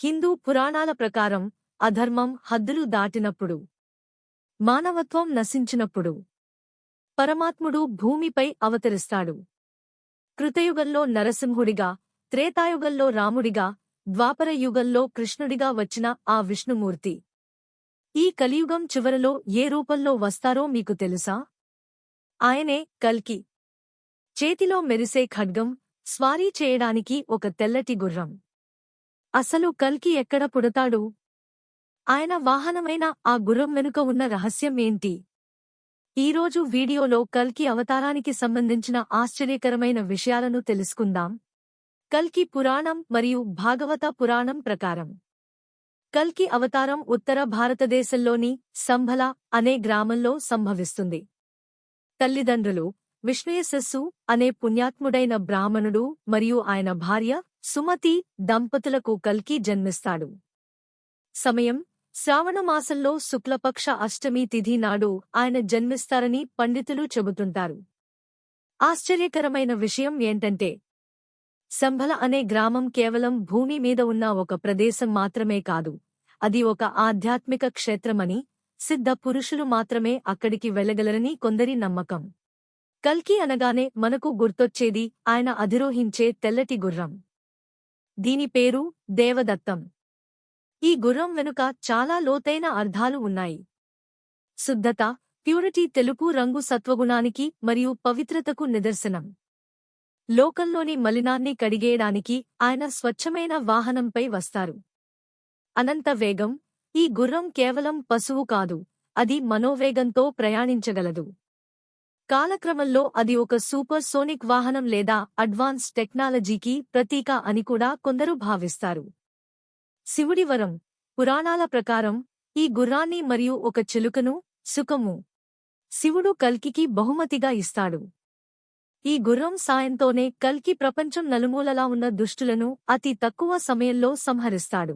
హిందూ పురాణాల ప్రకారం అధర్మం హద్దులు దాటినప్పుడు, మానవత్వం నశించినప్పుడు పరమాత్ముడు భూమిపై అవతరిస్తాడు. కృతయుగంలో నరసింహుడిగా, త్రేతాయుగంలో రాముడిగా, ద్వాపర యుగంలో కృష్ణుడిగా వచ్చిన ఆ విష్ణుమూర్తి ఈ కలియుగం చివరలో ఏ రూపంలో వస్తారో మీకు తెలుసా? ఆయనే కల్కి. చేతిలో మెరిసే ఖడ్గం, స్వారీ చేయడానికి ఒక తెల్లటి గుర్రం. అసలు కల్కి ఎక్కడ పుడతాడు? ఆయన వాహనమైన ఆ గుర్రం వెనుక ఉన్న రహస్యం ఏంటి? ఈరోజు వీడియోలో కల్కి అవతారానికి సంబంధించిన ఆశ్చర్యకరమైన విషయాలను తెలుసుకుందాం. కల్కి పురాణం మరియు భాగవత పురాణం ప్రకారం కల్కి అవతారం ఉత్తర భారతదేశంలోని సంభల అనే గ్రామంలో సంభవిస్తుంది. తల్లిదండ్రులు విష్ణుయశస్సు అనే పుణ్యాత్ముడైన బ్రాహ్మణుడు మరియు ఆయన భార్య సుమతి దంపతులకు కల్కి జన్మిస్తాడు. సమయం శ్రావణమాసంలో శుక్లపక్ష అష్టమి తిథి నాడు ఆయన జన్మిస్తారని పండితులు చెబుతుంటారు. ఆశ్చర్యకరమైన విషయం ఏంటంటే, సంభల అనే గ్రామం కేవలం భూమి మీద ఉన్న ఒక ప్రదేశం మాత్రమే కాదు, అది ఒక ఆధ్యాత్మిక క్షేత్రమని, సిద్ధ పురుషులు మాత్రమే అక్కడికి వెళ్లగలరని కొందరి నమ్మకం. కల్కి అనగానే మనకు గుర్తొచ్చేది ఆయన అధిరోహించే తెల్లటి గుర్రం. దీని పేరు దేవదత్తం. ఈ గుర్రం వెనుక చాలా లోతైన అర్థాలు ఉన్నాయి. శుద్ధత, ప్యూరిటీ, తెలుపు రంగు సత్వగుణానికి మరియు పవిత్రతకు నిదర్శనం. లోకంలోని మలినాన్ని కడిగేయడానికి ఆయన స్వచ్ఛమైన వాహనంపై వస్తారు. అనంత వేగం. ఈ గుర్రం కేవలం పశువు కాదు, అది మనోవేగంతో ప్రయాణించగలదు. కాలక్రమంలో అది ఒక సూపర్ సోనిక్ వాహనం లేదా అడ్వాన్స్ టెక్నాలజీకి ప్రతీక అని కూడా కొందరు భావిస్తారు. శివుడి వరం. పురాణాల ప్రకారం ఈ గుర్రాన్ని మరియు ఒక చిలుకను, సుఖము, శివుడు కల్కికి బహుమతిగా ఇస్తాడు. ఈ గుర్రం సాయంతోనే కల్కి ప్రపంచం నలుమూలలా ఉన్న దుష్టులను అతి తక్కువ సమయంలో సంహరిస్తాడు.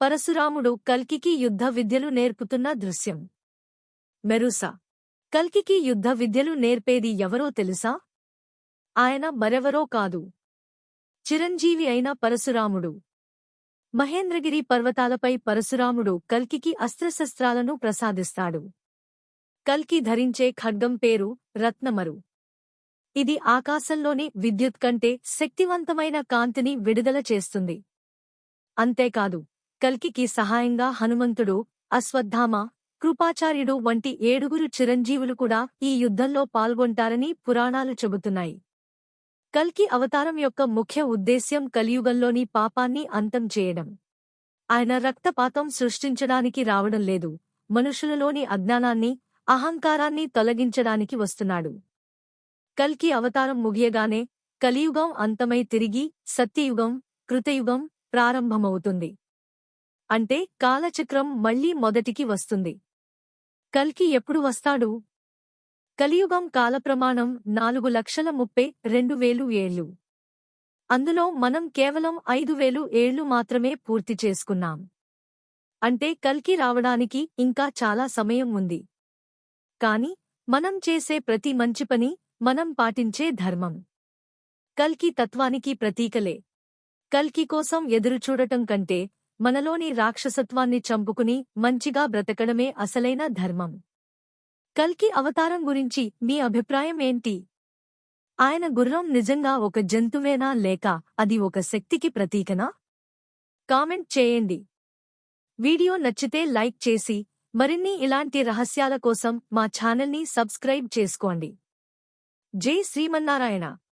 పరశురాముడు కల్కికి యుద్ధ విద్యలు నేర్పుతున్న దృశ్యం. మెరుస. కల్కికి యుద్ధ విద్యలు నేర్పేది ఎవరో తెలుసా? ఆయన మరెవరో కాదు, చిరంజీవి అయిన పరశురాముడు. మహేంద్రగిరి పర్వతాలపై పరశురాముడు కల్కికి అస్త్రశస్త్రాలను ప్రసాదిస్తాడు. కల్కి ధరించే ఖడ్గం పేరు రత్నమరు. ఇది ఆకాశంలోని విద్యుత్ కంటే శక్తివంతమైన కాంతిని విడుదల చేస్తుంది. అంతేకాదు, కల్కికి సహాయంగా హనుమంతుడు, అశ్వత్థామ, కృపాచార్యుడు వంటి 7 చిరంజీవులు కూడా ఈ యుద్ధంలో పాల్గొంటారని పురాణాలు చెబుతున్నాయి. కల్కి అవతారం యొక్క ముఖ్య ఉద్దేశ్యం కలియుగంలోని పాపాన్ని అంతం చేయడం. ఆయన రక్తపాతం సృష్టించడానికి రావడం లేదు, మనుషులలోని అజ్ఞానాన్ని, అహంకారాన్ని తొలగించడానికి వస్తున్నాడు. కల్కి అవతారం ముగియగానే కలియుగం అంతమై తిరిగి సత్యయుగం, కృతయుగం ప్రారంభమవుతుంది. అంటే కాలచక్రం మళ్లీ మొదటికి వస్తుంది. కల్కి ఎప్పుడు వస్తాడు? కలియుగం కాలప్రమాణం 4,32,000 ఏళ్లు. అందులో మనం కేవలం 5,000 ఏళ్లు మాత్రమే పూర్తి చేసుకున్నాం. అంటే కల్కి రావడానికి ఇంకా చాలా సమయం ఉంది. కాని మనం చేసే ప్రతి మంచి పని, మనం పాటించే ధర్మం కల్కి తత్వానికి ప్రతీకలే. కల్కి కోసం ఎదురుచూడటం కంటే మనలోని రాక్షసత్వాన్ని చంపుకుని మంచిగా బ్రతకడమే అసలైన ధర్మం. కల్కి అవతారం గురించి మీ అభిప్రాయం ఏంటి? ఆయన గుర్రం నిజంగా ఒక జంతువేనా లేక అది ఒక శక్తికి ప్రతీకనా? కామెంట్ చేయండి. వీడియో నచ్చితే లైక్ చేసి మరిన్ని ఇలాంటి రహస్యాల కోసం మా ఛానల్ని సబ్స్క్రైబ్ చేసుకోండి. జై శ్రీమన్నారాయణ.